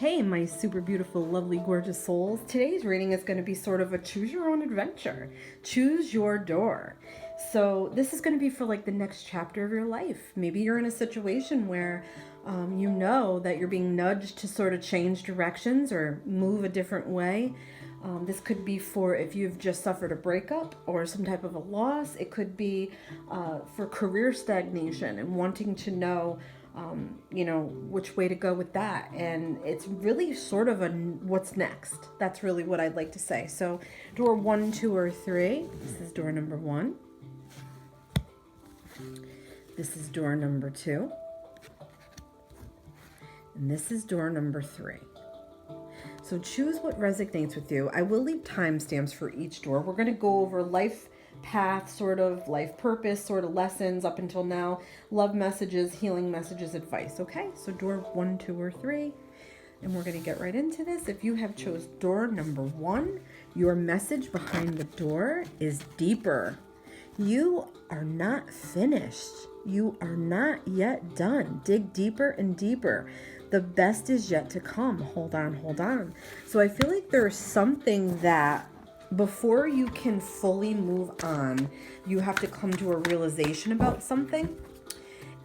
Hey, my super beautiful, lovely, gorgeous souls. Today's reading is going to be sort of a choose your own adventure. Choose your door. So this is going to be for like the next chapter of your life. Maybe you're in a situation where you know that you're being nudged to sort of change directions or move a different way. This could be for if you've just suffered a breakup or some type of a loss. It could be for career stagnation and wanting to know which way to go with that. And it's really sort of a what's next. That's really what I'd like to say. So door 1, 2, or 3. This is door number 1. This is door number 2. And this is door number 3. So choose what resonates with you. I will leave timestamps for each door. We're going to go over life path, sort of life purpose, sort of lessons up until now, love messages, healing messages, advice. Okay, so door 1, 2, or 3, and we're going to get right into this. If you have chose door number 1, your message behind the door is deeper. You are not finished. You are not yet done. Dig deeper and deeper. The best is yet to come. Hold on, hold on. So I feel like there's something that before you can fully move on, you have to come to a realization about something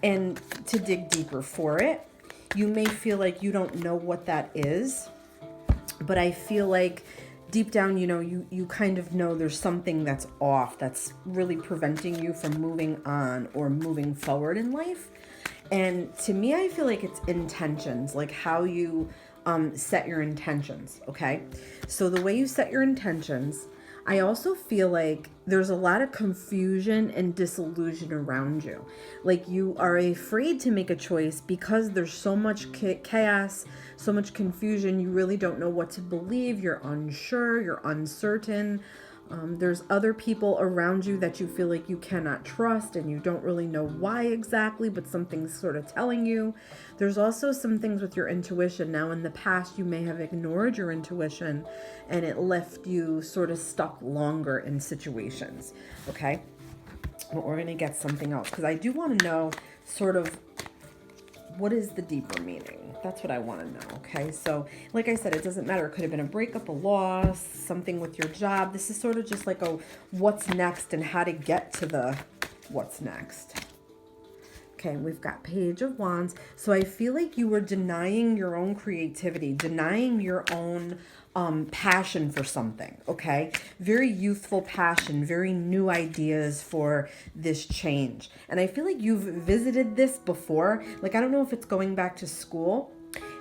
and to dig deeper for it. You may feel like you don't know what that is, but I feel like deep down, you kind of know there's something that's off, that's really preventing you from moving on or moving forward in life. And to me, I feel like it's intentions, like how you set your intentions, okay? So the way you set your intentions, I also feel like there's a lot of confusion and disillusion around you. Like you are afraid to make a choice because there's so much chaos, so much confusion. You really don't know what to believe. You're unsure, you're uncertain. There's other people around you that you feel like you cannot trust and you don't really know why exactly, but something's sort of telling you. There's also some things with your intuition. Now, in the past, you may have ignored your intuition and it left you sort of stuck longer in situations, okay? But we're going to get something else because I do want to know sort of what is the deeper meaning? That's what I want to know, okay? So, like I said, it doesn't matter. It could have been a breakup, a loss, something with your job. This is sort of just like a what's next and how to get to the what's next. Okay, we've got Page of Wands. So I feel like you were denying your own creativity, denying your own passion for something, okay? Very youthful passion, very new ideas for this change. And I feel like you've visited this before. Like, I don't know if it's going back to school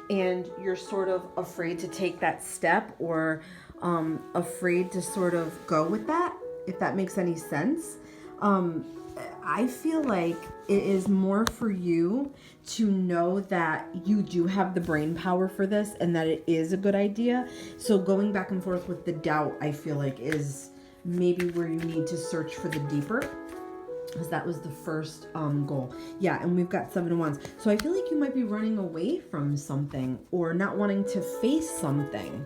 and you're sort of afraid to take that step or afraid to sort of go with that, if that makes any sense. I feel like it is more for you to know that you do have the brain power for this and that it is a good idea. So going back and forth with the doubt, I feel like is maybe where you need to search for the deeper, because that was the first goal. Yeah, and we've got 7 of Wands. So I feel like you might be running away from something or not wanting to face something.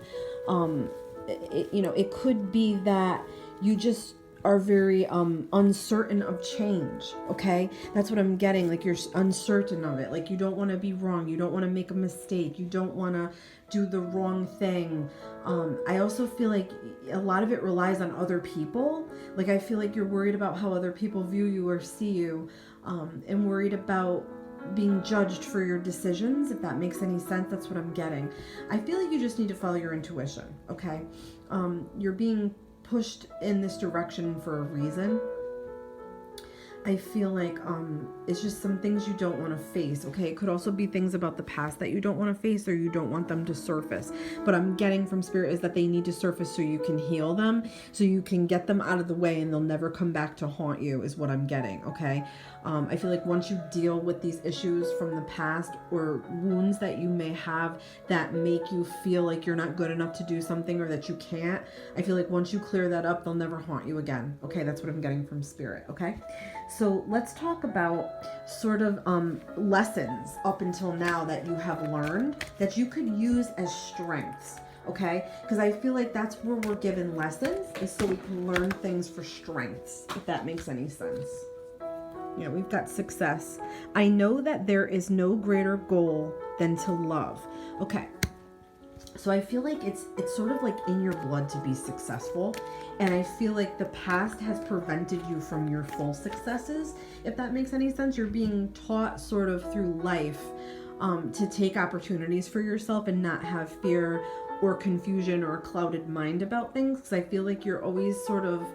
It could be that you just are very uncertain of change, okay? That's what I'm getting. Like, you're uncertain of it. Like, you don't want to be wrong. You don't want to make a mistake. You don't want to do the wrong thing. I also feel like a lot of it relies on other people. Like, I feel like you're worried about how other people view you or see you, and worried about being judged for your decisions, if that makes any sense. That's what I'm getting. I feel like you just need to follow your intuition, okay? You're being pushed in this direction for a reason. I feel like it's just some things you don't want to face, okay? It could also be things about the past that you don't want to face or you don't want them to surface. But I'm getting from Spirit is that they need to surface so you can heal them, so you can get them out of the way and they'll never come back to haunt you, is what I'm getting, okay? I feel like once you deal with these issues from the past or wounds that you may have that make you feel like you're not good enough to do something or that you can't, I feel like once you clear that up, they'll never haunt you again, okay? That's what I'm getting from Spirit, okay? So let's talk about sort of lessons up until now that you have learned that you could use as strengths, okay? Because I feel like that's where we're given lessons, is so we can learn things for strengths, if that makes any sense. Yeah, we've got success. I know that there is no greater goal than to love. Okay, So I feel like it's sort of like in your blood to be successful. And I feel like the past has prevented you from your full successes, if that makes any sense. You're being taught sort of through life to take opportunities for yourself and not have fear or confusion or a clouded mind about things. Because I feel like you're always sort of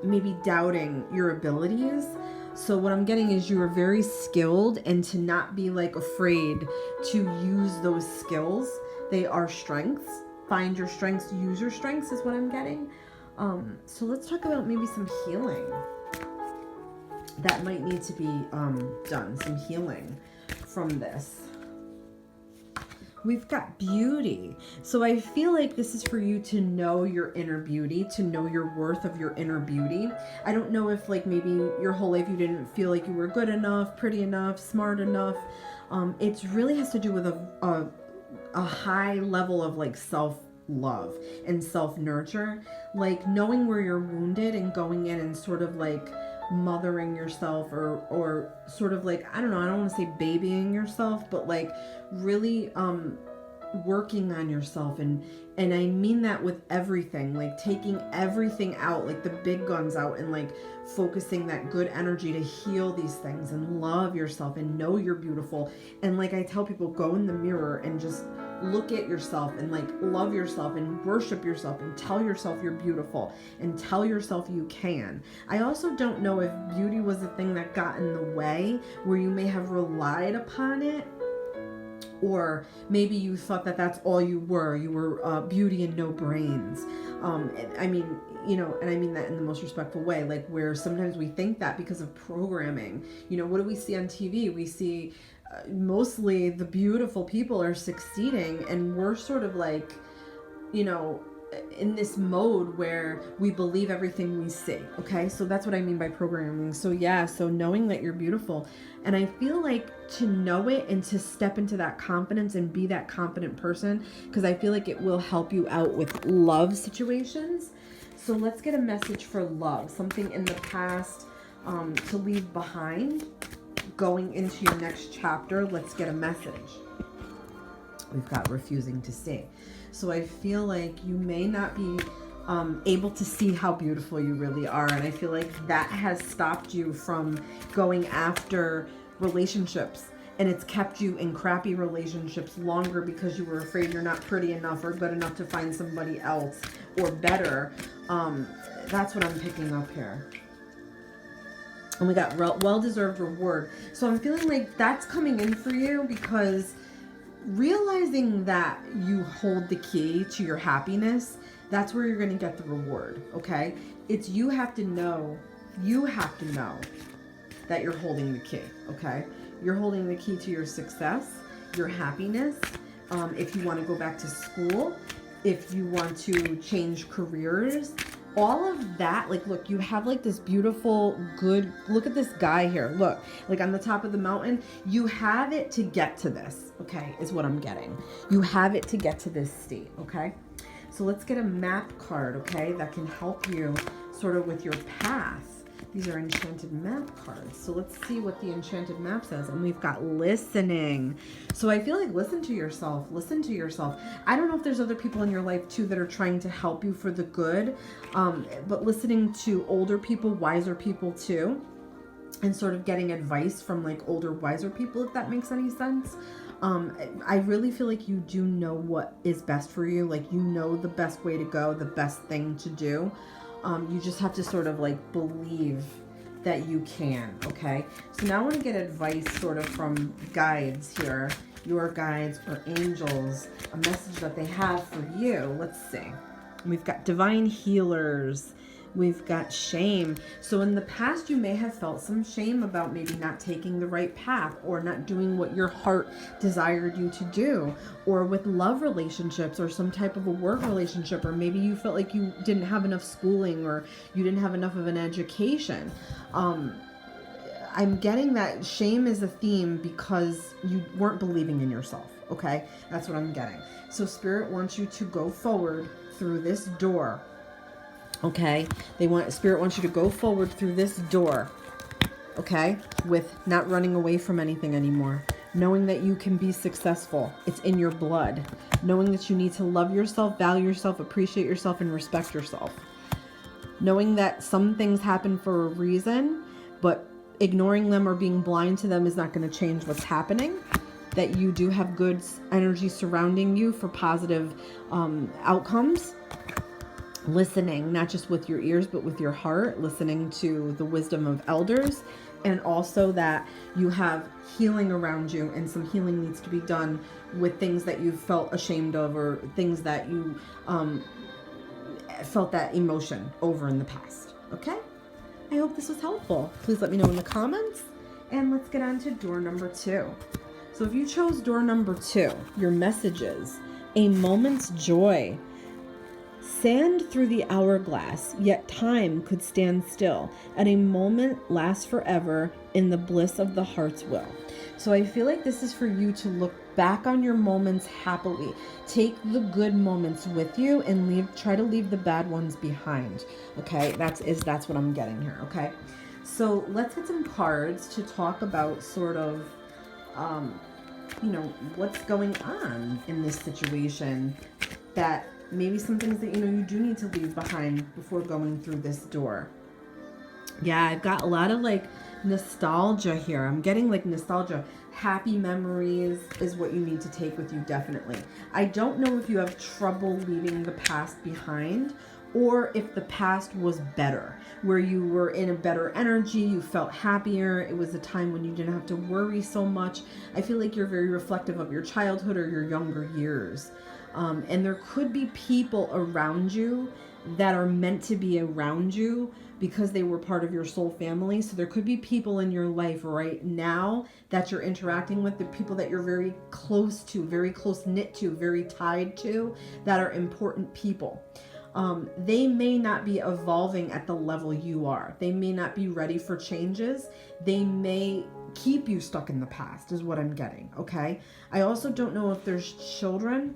maybe doubting your abilities. So what I'm getting is you are very skilled, and to not be like afraid to use those skills. They are strengths. Find your strengths, use your strengths is what I'm getting. So let's talk about maybe some healing that might need to be done. Some healing from this. We've got beauty. So I feel like this is for you to know your inner beauty, to know your worth of your inner beauty. I don't know if like maybe your whole life you didn't feel like you were good enough, pretty enough, smart enough. It really has to do with a high level of like self-love and self-nurture. Like knowing where you're wounded and going in and sort of like mothering yourself or sort of like, I don't know, I don't want to say babying yourself, but like really working on yourself. And I mean that with everything, like taking everything out, like the big guns out, and like focusing that good energy to heal these things and love yourself and know you're beautiful. And like I tell people, go in the mirror and just look at yourself and like love yourself and worship yourself and tell yourself you're beautiful and tell yourself you can. I also don't know if beauty was the thing that got in the way, where you may have relied upon it, or maybe you thought that that's all you were. You were beauty and no brains. I mean, you know, and I mean that in the most respectful way, like where sometimes we think that because of programming. You know, what do we see on TV? We see mostly the beautiful people are succeeding, and we're sort of like, you know, in this mode where we believe everything we see. Okay, so that's what I mean by programming. So yeah, so knowing that you're beautiful, and I feel like to know it and to step into that confidence and be that confident person, because I feel like it will help you out with love situations. So let's get a message for love, something in the past to leave behind. Going into your next chapter, let's get a message. We've got refusing to see. So I feel like you may not be able to see how beautiful you really are. And I feel like that has stopped you from going after relationships. And it's kept you in crappy relationships longer because you were afraid you're not pretty enough or good enough to find somebody else or better. That's what I'm picking up here. And we got well-deserved reward. So I'm feeling like that's coming in for you, because realizing that you hold the key to your happiness, that's where you're going to get the reward, okay? It's you have to know that you're holding the key, okay? You're holding the key to your success, your happiness. If you want to go back to school, if you want to change careers, all of that, like, look, you have like this beautiful, good, look at this guy here. Look, like on the top of the mountain, you have it to get to this, okay, is what I'm getting. You have it to get to this state, okay? So let's get a map card, okay, that can help you sort of with your path. These are enchanted map cards. So let's see what the enchanted map says. And we've got listening. So I feel like listen to yourself. Listen to yourself. I don't know if there's other people in your life too that are trying to help you for the good. But listening to older people, wiser people too. And sort of getting advice from like older, wiser people, if that makes any sense. I really feel like you do know what is best for you. Like you know the best way to go, the best thing to do. You just have to sort of like believe that you can, okay? So now I want to get advice sort of from guides here, your guides or angels, a message that they have for you. Let's see. We've got divine healers. We've got shame. So in the past, you may have felt some shame about maybe not taking the right path or not doing what your heart desired you to do, or with love relationships or some type of a work relationship, or maybe you felt like you didn't have enough schooling or you didn't have enough of an education. I'm getting that shame is a theme because you weren't believing in yourself, okay? That's what I'm getting. So Spirit wants you to go forward through this door. Okay, Spirit wants you to go forward through this door, okay, with not running away from anything anymore, knowing that you can be successful. It's in your blood. Knowing that you need to love yourself, value yourself, appreciate yourself, and respect yourself. Knowing that some things happen for a reason, but ignoring them or being blind to them is not going to change what's happening. That you do have good energy surrounding you for positive outcomes. Listening, not just with your ears, but with your heart, listening to the wisdom of elders. And also that you have healing around you, and some healing needs to be done with things that you felt ashamed of, or things that you felt that emotion over in the past. Okay? I hope this was helpful. Please let me know in the comments. And let's get on to door number 2. So if you chose door number 2, your messages: a moment's joy. Sand through the hourglass, yet time could stand still. At a moment lasts forever in the bliss of the heart's will. So I feel like this is for you to look back on your moments happily. Take the good moments with you and try to leave the bad ones behind. Okay, that's what I'm getting here. Okay, so let's get some cards to talk about sort of, what's going on in this situation, that maybe some things that, you do need to leave behind before going through this door. Yeah, I've got a lot of like nostalgia here. I'm getting like nostalgia. Happy memories is what you need to take with you, definitely. I don't know if you have trouble leaving the past behind, or if the past was better, where you were in a better energy, you felt happier. It was a time when you didn't have to worry so much. I feel like you're very reflective of your childhood or your younger years. And there could be people around you that are meant to be around you because they were part of your soul family. So there could be people in your life right now that you're interacting with, the people that you're very close to, very close knit to, very tied to, that are important people. They may not be evolving at the level you are. They may not be ready for changes. They may keep you stuck in the past, is what I'm getting. Okay. I also don't know if there's children,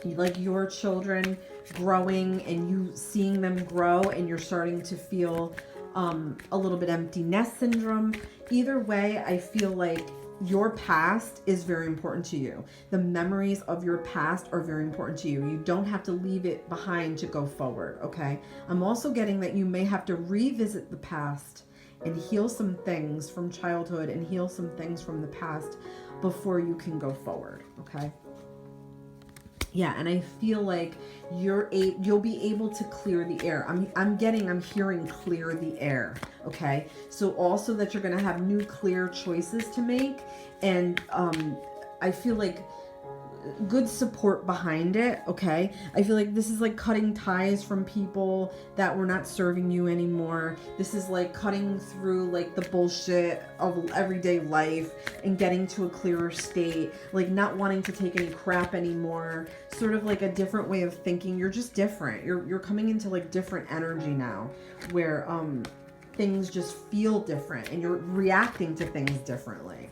like your children growing and you seeing them grow, and you're starting to feel a little bit empty nest syndrome. Either way, I feel like your past is very important to you. The memories of your past are very important to you. You don't have to leave it behind to go forward, okay? I'm also getting that you may have to revisit the past and heal some things from childhood and heal some things from the past before you can go forward, okay? Yeah, and I feel like you'll be able to clear the air. I'm hearing clear the air, okay? So also that you're going to have new clear choices to make, and I feel like good support behind it, okay? I feel like this is like cutting ties from people that were not serving you anymore. This is like cutting through like the bullshit of everyday life and getting to a clearer state, like not wanting to take any crap anymore, sort of like a different way of thinking. You're just different. You're coming into like different energy now, where things just feel different and you're reacting to things differently.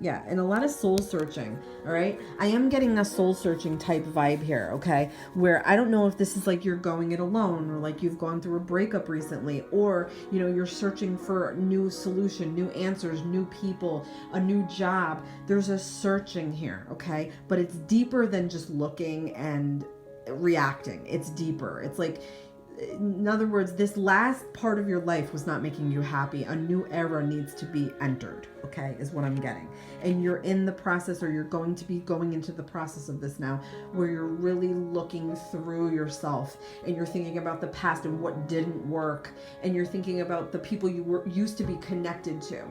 Yeah, and a lot of soul searching, all right? I am getting a soul searching type vibe here, okay? Where I don't know if this is like you're going it alone, or like you've gone through a breakup recently, or, you're searching for a new solution, new answers, new people, a new job. There's a searching here, okay? But it's deeper than just looking and reacting. It's deeper. It's like, in other words, this last part of your life was not making you happy. A new era needs to be entered, okay, is what I'm getting. And you're in the process, or you're going to be going into the process of this now, where you're really looking through yourself, and you're thinking about the past and what didn't work, and you're thinking about the people you used to be connected to.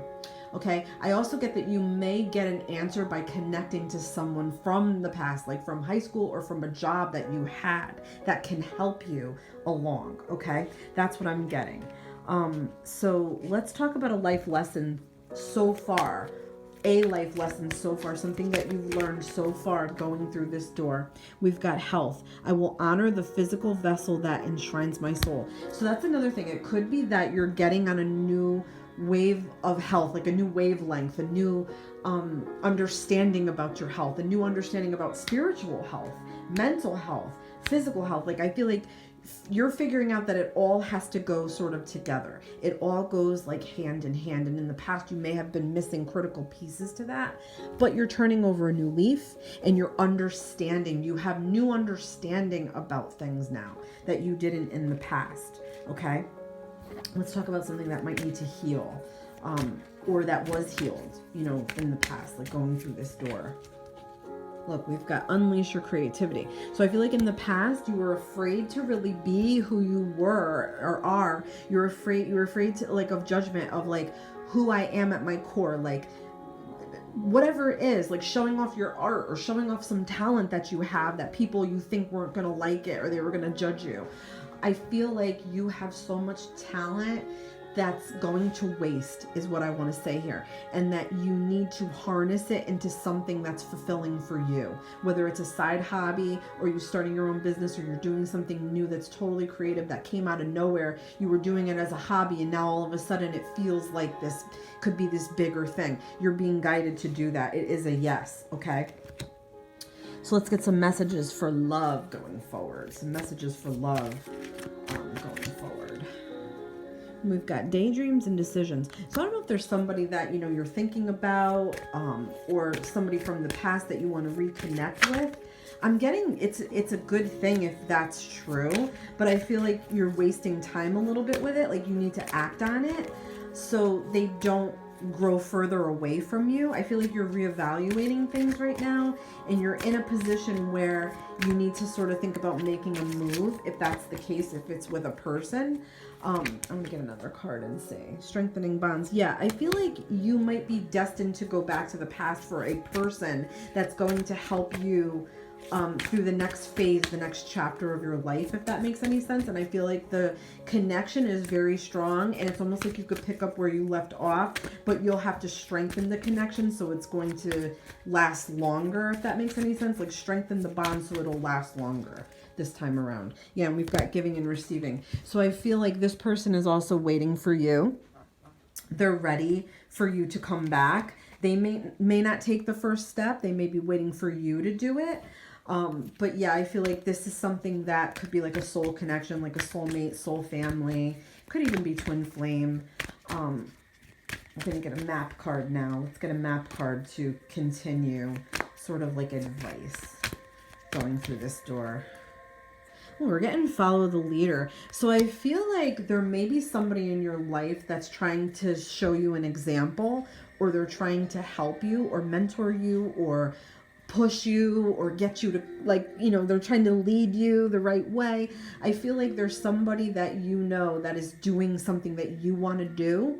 Okay, I also get that you may get an answer by connecting to someone from the past, like from high school or from a job that you had, that can help you along. Okay, that's what I'm getting. So let's talk about a life lesson so far. A life lesson so far, something that you've learned so far going through this door. We've got health. I will honor the physical vessel that enshrines my soul. So that's another thing. It could be that you're getting on a new wave of health, like a new wavelength, a new understanding about your health, a new understanding about spiritual health, mental health, physical health. Like I feel like you're figuring out that it all has to go sort of together. It all goes like hand in hand. And in the past, you may have been missing critical pieces to that, but you're turning over a new leaf and you're understanding. You have new understanding about things now that you didn't in the past. Okay. Let's talk about something that might need to heal, or that was healed, you know, in the past, like going through this door. Look, we've got unleash your creativity. So I feel like in the past, you were afraid to really be who you were or are. You were afraid to, like, of judgment, of like who I am at my core, like whatever it is, like showing off your art or showing off some talent that you have that people you think weren't going to like it or they were going to judge you. I feel like you have so much talent that's going to waste, is what I want to say here, and that you need to harness it into something that's fulfilling for you, whether it's a side hobby or you're starting your own business or you're doing something new that's totally creative that came out of nowhere. You were doing it as a hobby and now all of a sudden it feels like this could be this bigger thing. You're being guided to do that. It is a yes. Okay, so let's get some messages for love going forward. Some messages for love going forward. We've got daydreams and decisions. So I don't know if there's somebody that, you know, you're thinking about, or somebody from the past that you want to reconnect with. I'm getting it's a good thing if that's true, but I feel like you're wasting time a little bit with it. Like you need to act on it so they don't grow further away from you. I feel like you're reevaluating things right now and you're in a position where you need to sort of think about making a move, if that's the case, if it's with a person. I'm gonna get another card and say strengthening bonds. Yeah, I feel like you might be destined to go back to the past for a person that's going to help you through the next phase, the next chapter of your life, if that makes any sense. And I feel like the connection is very strong and it's almost like you could pick up where you left off, but you'll have to strengthen the connection so it's going to last longer, if that makes any sense. Like strengthen the bond so it'll last longer this time around. Yeah, and we've got giving and receiving. So I feel like this person is also waiting for you. They're ready for you to come back. They may not take the first step. They may be waiting for you to do it. But yeah, I feel like this is something that could be like a soul connection, like a soulmate, soul family. Could even be twin flame. I'm going to get a map card now. Let's get a map card to continue sort of like advice going through this door. Oh, we're getting follow the leader. So I feel like there may be somebody in your life that's trying to show you an example, or they're trying to help you or mentor you or push you or get you to, like, you know, they're trying to lead you the right way. I feel like there's somebody that you know that is doing something that you want to do,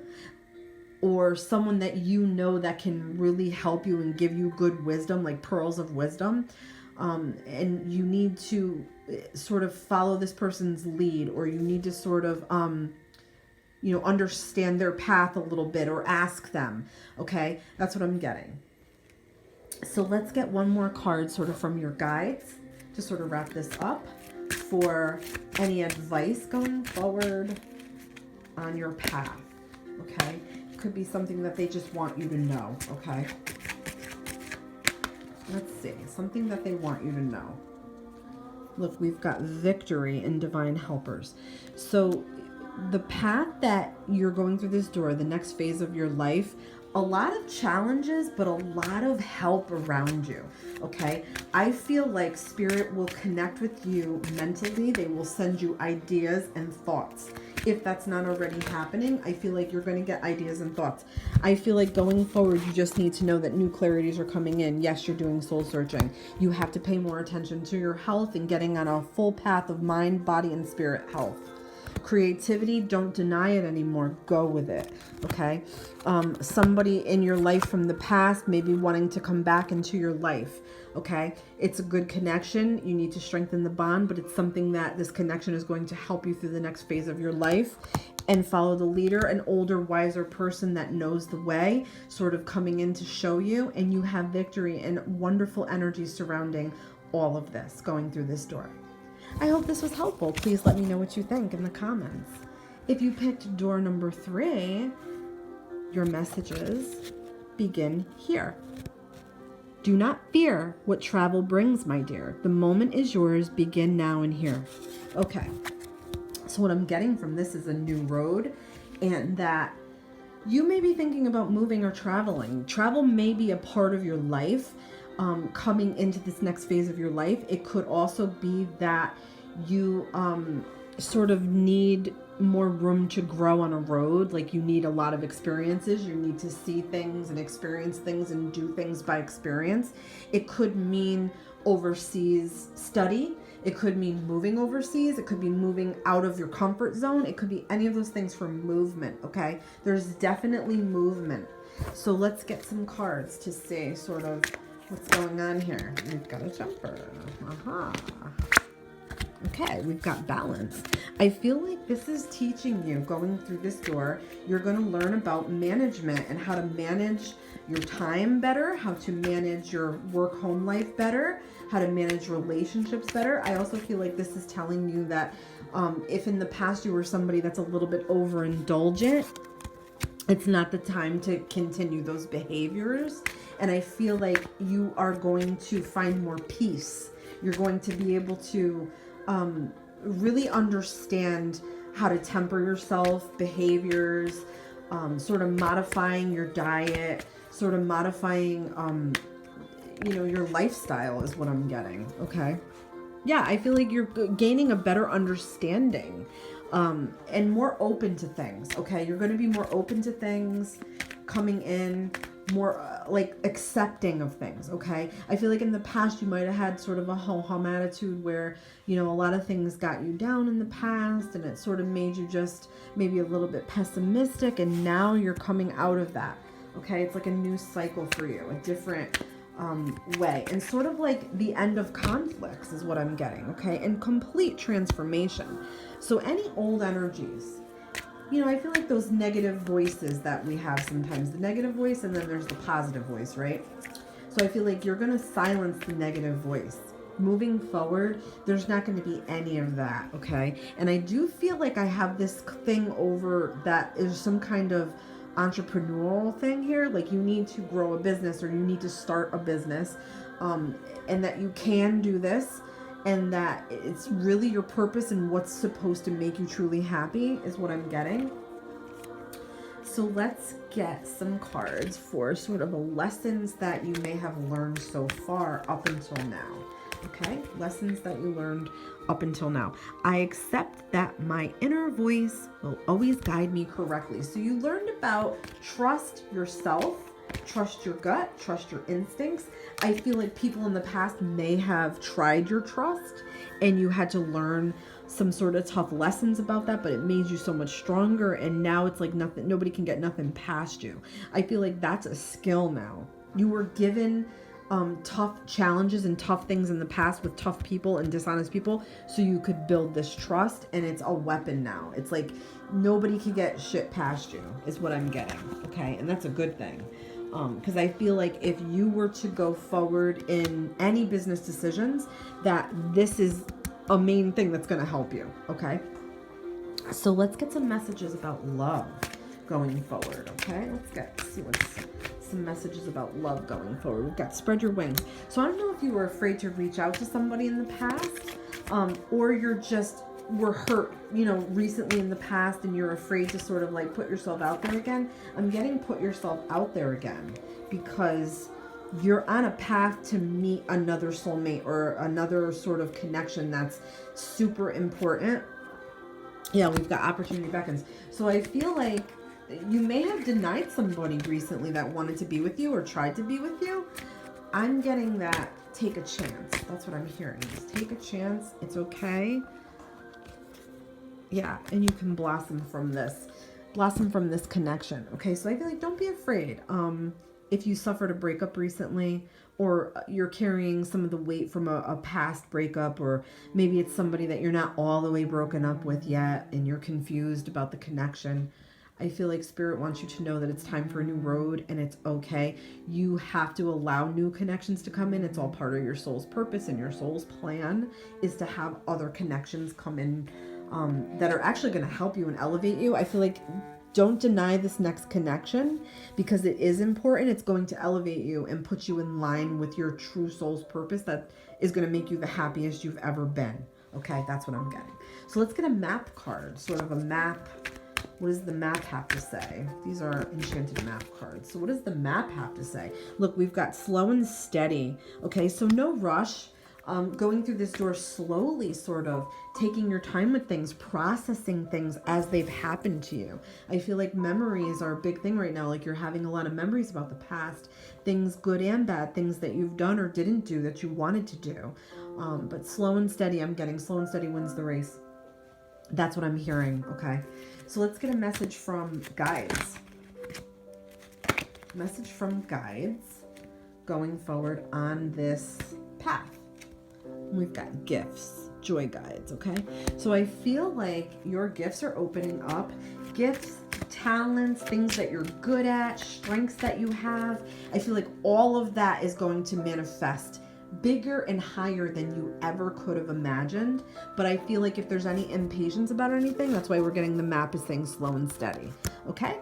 or someone that you know that can really help you and give you good wisdom, like pearls of wisdom. And you need to sort of follow this person's lead, or you need to sort of, you know, understand their path a little bit or ask them. Okay, that's what I'm getting. So let's get one more card sort of from your guides to sort of wrap this up for any advice going forward on your path. Okay, could be something that they just want you to know. Okay, let's see, something that they want you to know. Look, we've got victory and divine helpers. So the path that you're going through this door, the next phase of your life, a lot of challenges, but a lot of help around you. Okay, I feel like spirit will connect with you mentally. They will send you ideas and thoughts. If that's not already happening, I feel like you're going to get ideas and thoughts. I feel like going forward, you just need to know that new clarities are coming in. Yes, you're doing soul searching. You have to pay more attention to your health and getting on a full path of mind, body, and spirit health. Creativity, don't deny it anymore. Go with it. Okay. Somebody in your life from the past may be wanting to come back into your life. Okay. It's a good connection. You need to strengthen the bond, but it's something that this connection is going to help you through the next phase of your life. And follow the leader, an older, wiser person that knows the way, sort of coming in to show you, and you have victory and wonderful energy surrounding all of this going through this door. I hope this was helpful. Please let me know what you think in the comments. If you picked door number 3, your messages begin here. Do not fear what travel brings, my dear. The moment is yours. Begin now and here. Okay. So what I'm getting from this is a new road, and that you may be thinking about moving or traveling. Travel may be a part of your life coming into this next phase of your life. It could also be that you sort of need more room to grow on a road. Like you need a lot of experiences. You need to see things and experience things and do things by experience. It could mean overseas study. It could mean moving overseas. It could be moving out of your comfort zone. It could be any of those things for movement, okay? There's definitely movement. So let's get some cards to see sort of what's going on here. We've got a jumper. Okay, we've got balance. I feel like this is teaching you, going through this door, you're going to learn about management and how to manage your time better, how to manage your work-home life better, how to manage relationships better. I also feel like this is telling you that if in the past you were somebody that's a little bit overindulgent, it's not the time to continue those behaviors. And I feel like you are going to find more peace. You're going to be able to really understand how to temper yourself, behaviors, sort of modifying your diet, sort of modifying, your lifestyle is what I'm getting. Okay. Yeah, I feel like you're gaining a better understanding and more open to things. Okay. You're going to be more open to things coming in, more like accepting of things. Okay. I feel like in the past you might have had sort of a ho-hum attitude where, a lot of things got you down in the past and it sort of made you just maybe a little bit pessimistic, and now you're coming out of that. Okay. It's like a new cycle for you, a different way, and sort of like the end of conflicts is what I'm getting. Okay. And complete transformation. So any old energies, I feel like those negative voices that we have sometimes, the negative voice, and then there's the positive voice, right? So I feel like you're going to silence the negative voice. Moving forward, there's not going to be any of that, okay? And I do feel like I have this thing over that is some kind of entrepreneurial thing here. Like you need to grow a business or you need to start a business, and that you can do this, and that it's really your purpose and what's supposed to make you truly happy is what I'm getting. So let's get some cards for sort of lessons that you may have learned so far up until now. Okay, lessons that you learned up until now. I accept that my inner voice will always guide me correctly. So you learned about trust yourself, trust your gut, trust your instincts. I feel like people in the past may have tried your trust and you had to learn some sort of tough lessons about that, but it made you so much stronger, and now it's like nothing, nobody can get nothing past you. I feel like that's a skill now. You were given tough challenges and tough things in the past with tough people and dishonest people, so you could build this trust, and it's a weapon now. It's like nobody can get shit past you is what I'm getting. Okay. And that's a good thing. Because I feel like if you were to go forward in any business decisions, that this is a main thing that's going to help you. Okay. So let's get some messages about love going forward. Okay. Let's see what's some messages about love going forward. We've got spread your wings. So I don't know if you were afraid to reach out to somebody in the past, or you're just were hurt, recently in the past, and you're afraid to sort of like put yourself out there again. I'm getting put yourself out there again because you're on a path to meet another soulmate or another sort of connection that's super important. Yeah, we've got opportunity beckons. So I feel like you may have denied somebody recently that wanted to be with you or tried to be with you. I'm getting that take a chance. That's what I'm hearing. Just take a chance. It's okay. Yeah, and you can blossom from this connection. Okay, so I feel like don't be afraid. If you suffered a breakup recently, or you're carrying some of the weight from a past breakup, or maybe it's somebody that you're not all the way broken up with yet and you're confused about the connection, I feel like Spirit wants you to know that it's time for a new road, and it's okay. You have to allow new connections to come in. It's all part of your soul's purpose, and your soul's plan is to have other connections come in that are actually going to help you and elevate you. I feel like don't deny this next connection because it is important. It's going to elevate you and put you in line with your true soul's purpose that is going to make you the happiest you've ever been. Okay, that's what I'm getting. So let's get a map card, sort of a map. What does the map have to say? These are enchanted map cards. So what does the map have to say? Look, we've got slow and steady. Okay, so no rush. Going through this door slowly, sort of taking your time with things, processing things as they've happened to you. I feel like memories are a big thing right now. Like you're having a lot of memories about the past, things good and bad, things that you've done or didn't do that you wanted to do. But slow and steady, I'm getting slow and steady wins the race. That's what I'm hearing, okay? So let's get a message from guides. Message from guides going forward on this path. We've got gifts, joy guides, okay? So I feel like your gifts are opening up. Gifts, talents, things that you're good at, strengths that you have. I feel like all of that is going to manifest bigger and higher than you ever could have imagined. But I feel like if there's any impatience about anything, that's why we're getting the map is saying slow and steady, okay?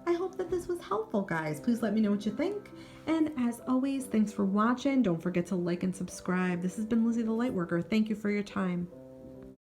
I hope that this was helpful, guys. Please let me know what you think. And as always, thanks for watching. Don't forget to like and subscribe. This has been Lizzie the Lightworker. Thank you for your time.